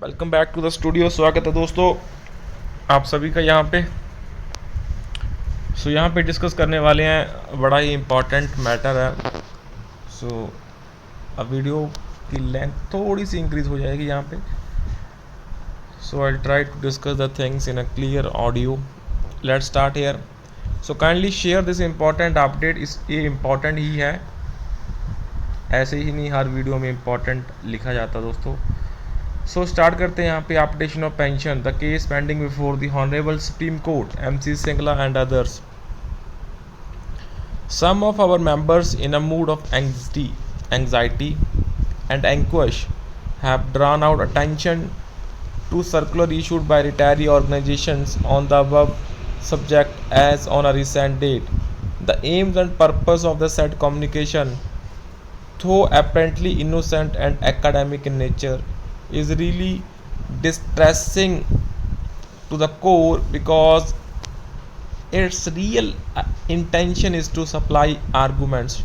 Welcome back to the studio. स्वागत है दोस्तों आप सभी का यहाँ पे। यहाँ पे डिस्कस करने वाले हैं, बड़ा ही इम्पोर्टेंट मैटर है। अब वीडियो की लेंथ थोड़ी सी इंक्रीज हो जाएगी यहाँ पे। I try to discuss the things in a clear audio. Let's start here. Kindly share this important update. ये इम्पोर्टेंट ही है, ऐसे ही नहीं हर वीडियो में इम्पोर्टेंट लिखा जाता दोस्तों। स्टार्ट करते हैं यहाँ पे। Updation of pension, the case pending before the honourable supreme court, MC Singla and others. Some of our members, in a mood of anxiety and anguish, have drawn out attention to circular issued by retiree organizations on the above subject as on a recent date. The aims and purpose of the said communication, though apparently innocent and academic in nature, is really distressing to the core because its real intention is to supply arguments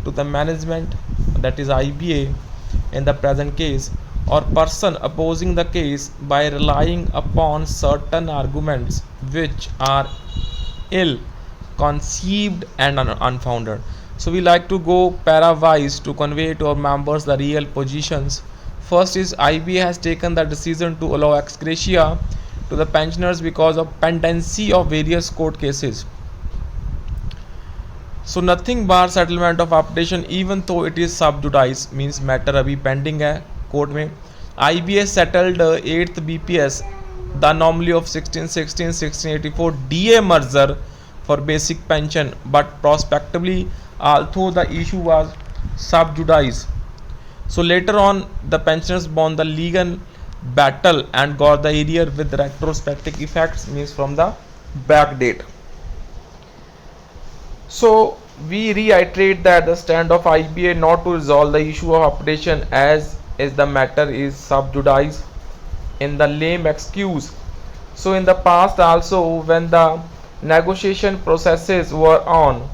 to the management, that is IBA in the present case, or person opposing the case by relying upon certain arguments which are ill conceived and unfounded. We like to go para-wise to convey to our members the real positions. First is IBA has taken the decision to allow ex gratia to the pensioners because of pendency of various court cases. Nothing bar settlement of updation even though it is sub judice, means matter अभी pending है court में. IBA settled 8th BPS the anomaly of 1616-1684 DA merger for basic pension, but prospectively although the issue was sub judice. Later on the pensioners won the legal battle and got the arrear with retrospective effects, means from the back date. We reiterate that the stand of IBA not to resolve the issue of updation as the matter is sub judice in the lame excuse. In the past also, when the negotiation processes were on,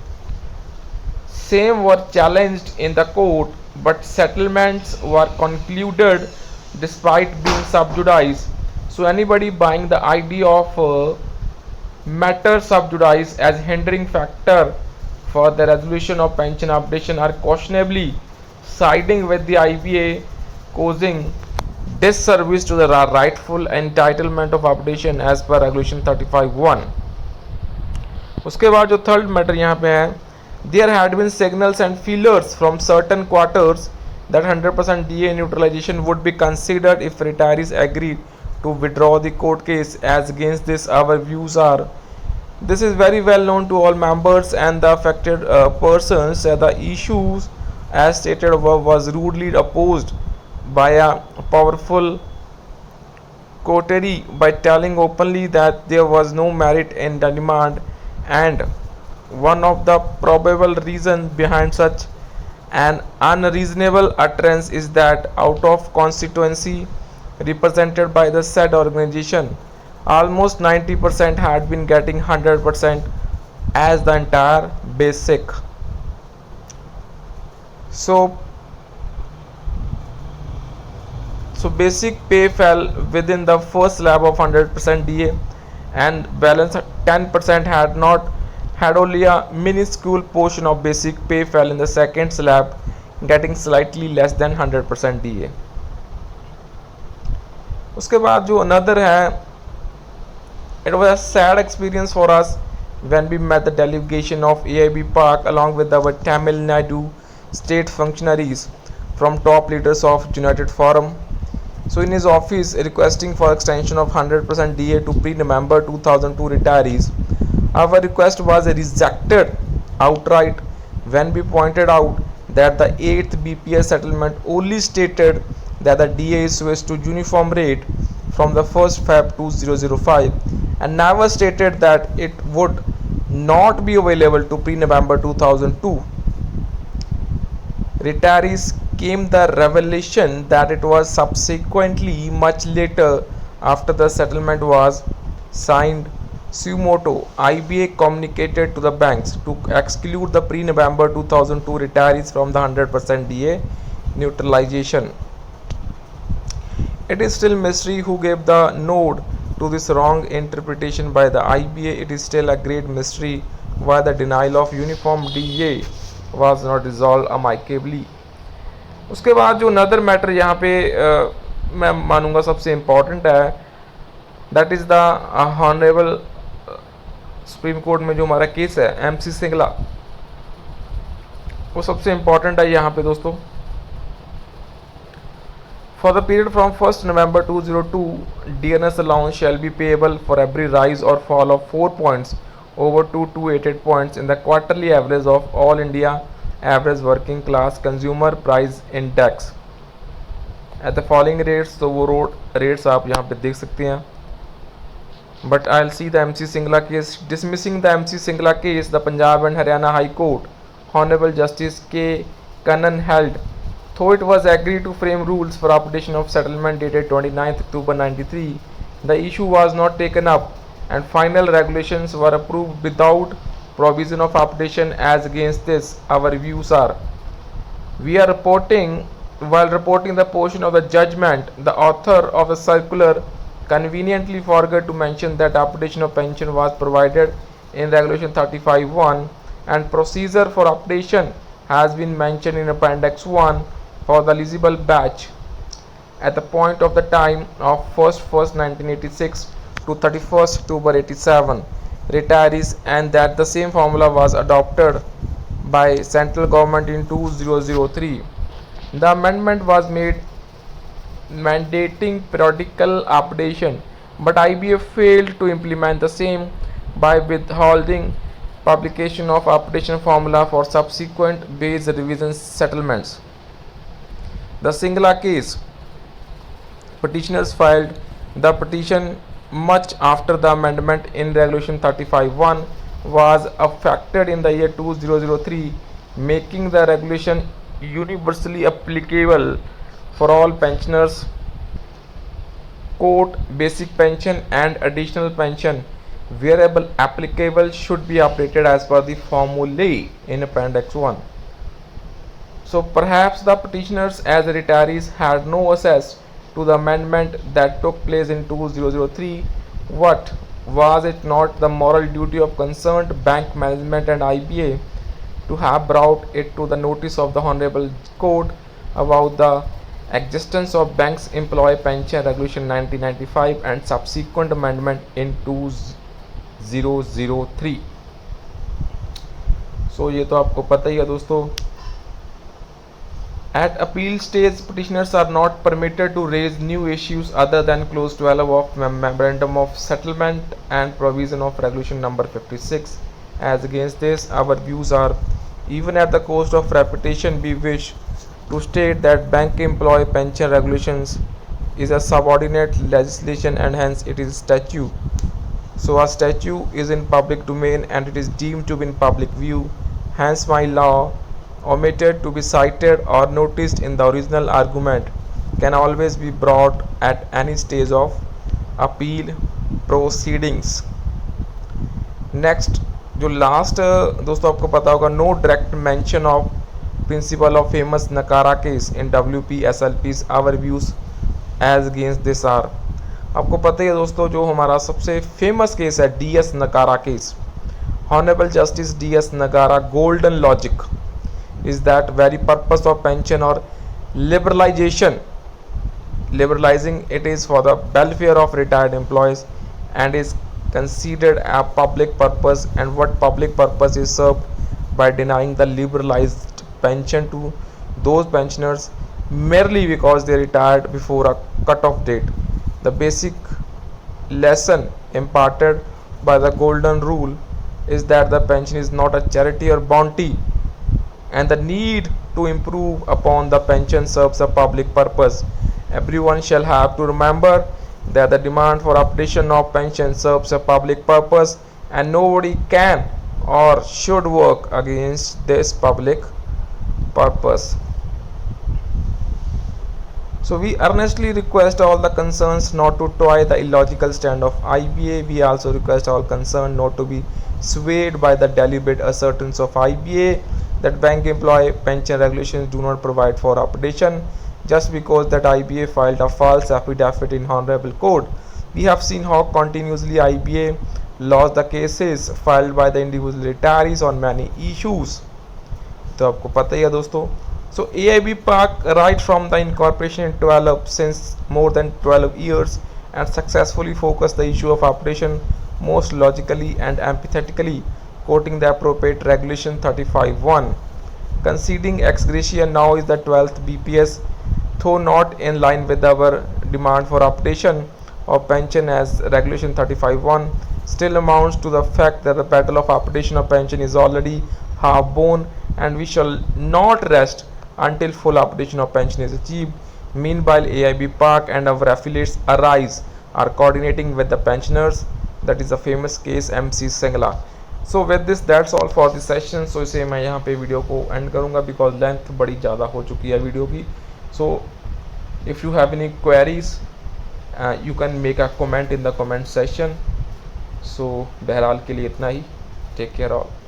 same were challenged in the court, but settlements were concluded despite being sub judice. Anybody buying the idea of matter sub judice as hindering factor for the resolution of pension updation are questionably siding with the IBA, causing disservice to the rightful entitlement of updation as per regulation 35(1). उसके बाद जो third matter यहाँ पे है, there had been signals and feelers from certain quarters that 100% DA neutralization would be considered if retirees agreed to withdraw the court case. As against this, our views are, this is very well known to all members and the affected persons that the issues as stated above was rudely opposed by a powerful coterie by telling openly that there was no merit in the demand, and one of the probable reasons behind such an unreasonable utterance is that out of constituency represented by the said organization, almost 90% had been getting 100% as the entire basic. So basic pay fell within the first slab of 100% DA, and balance 10% had only a minuscule portion of basic pay fell in the second slab, getting slightly less than 100% DA. उसके बाद जो another है, it was a sad experience for us when we met the delegation of AIB Park along with our Tamil Nadu state functionaries from top leaders of United Forum. In his office requesting for extension of 100% DA to pre-November 2002 retirees, our request was rejected outright when we pointed out that the 8th BPS settlement only stated that the DA is switched to uniform rate from the 1st Feb 2005 and never stated that it would not be available to pre-November 2002. Retirees came the revelation that it was subsequently much later after the settlement was signed suo motu. IBA communicated to the banks to exclude the pre-November 2002 retirees from the 100% DA neutralization. It is still mystery who gave the nod to this wrong interpretation by the IBA. It is still a great mystery why the denial of uniform DA was not resolved amicably. उसके बाद जो नदर matter यहाँ पे मैं मानूंगा सबसे important है, that is the honourable supreme court में जो हमारा केस है MC सिंगला, वो सबसे इम्पोर्टेंट है यहाँ पे दोस्तों. For the period from 1st November 2002, DNS allowance shall be payable for every rise or fall of 4 points over 288 points in the quarterly average of all India average working class consumer price index at the following rates. तो वो rates आप यहाँ पे देख सकते हैं. But I'll see the MC Singla case. Dismissing the MC Singla case, the Punjab and Haryana High Court, Honorable Justice K. Kannan held, though it was agreed to frame rules for application of settlement dated 29th October 93, the issue was not taken up and final regulations were approved without provision of application. As against this, our views are: while reporting the portion of the judgment, the author of the circular conveniently forgot to mention that application of pension was provided in Regulation 35(1) and procedure for application has been mentioned in Appendix 1 for the eligible batch at the point of the time of 1st 1986 to 31st October 87 retirees, and that the same formula was adopted by central government in 2003. The amendment was made mandating periodical updation, but IBA failed to implement the same by withholding publication of updation formula for subsequent base revision settlements. The Singla case, petitioners filed the petition much after the amendment in Regulation 35(1) was effected in the year 2003, making the regulation universally applicable for all pensioners. Quote, basic pension and additional pension wherever applicable should be updated as per the formulae in Appendix 1. So perhaps the petitioners as retirees had no access to the amendment that took place in 2003. What was it not the moral duty of concerned bank management and IBA to have brought it to the notice of the Honorable Court about the existence of Banks Employee Pension Regulation 1995 and subsequent amendment in 2003. So ये तो आपको पता ही है दोस्तों. At appeal stage, petitioners are not permitted to raise new issues other than clause 12 of Memorandum of Settlement and provision of Regulation number 56. As against this, our views are: even at the cost of reputation, we wish to state that Bank Employee Pension Regulations is a subordinate legislation and hence it is statute. So a statute is in public domain and it is deemed to be in public view. Hence my law, omitted to be cited or noticed in the original argument, can always be brought at any stage of appeal proceedings. Next, जो last दोस्तों आपको पता होगा, no direct mention of principle of famous Nakara case in WPSLP's our views as against this are. आपको पता ही है दोस्तों, जो हमारा सबसे फेमस केस है DS Nakara case, Honorable Justice DS Nagara golden logic is that very purpose of pension or liberalizing it is for the welfare of retired employees and is considered a public purpose, and what public purpose is served by denying the liberalized pension to those pensioners merely because they retired before a cut-off date. The basic lesson imparted by the golden rule is that the pension is not a charity or bounty, and the need to improve upon the pension serves a public purpose. Everyone shall have to remember that the demand for updation of pension serves a public purpose, and nobody can or should work against this public purpose. So we earnestly request all the concerned not to toy the illogical stand of IBA. We also request all concerned not to be swayed by the deliberate assertions of IBA that bank employee pension regulations do not provide for updation. just because that IBA filed a false affidavit in Honorable Court. We have seen how continuously IBA lost the cases filed by the individual retirees on many issues. तो आपको पता ही है दोस्तों. So AIB Park right from the incorporation developed since more than 12 years and successfully focused the issue of operation most logically and empathetically, quoting the appropriate regulation 35(1). Conceding ex gratia now is the 12th BPS, though not in line with our demand for updation of pension as regulation 35(1), still amounts to the fact that the battle of updation of pension is already half won, and we shall not rest until full updation of pension is achieved. Meanwhile, AIB Park and our affiliates Arise are coordinating with the pensioners. That is the famous case MC Singla. So with this, that's all for this session. So इसे मैं यहाँ पे video को and करूँगा because length बड़ी ज़्यादा हो चुकी है वीडियो की. So if you have any queries, you can make a comment in the comment section. So बहरहाल के लिए इतना ही. Take care all.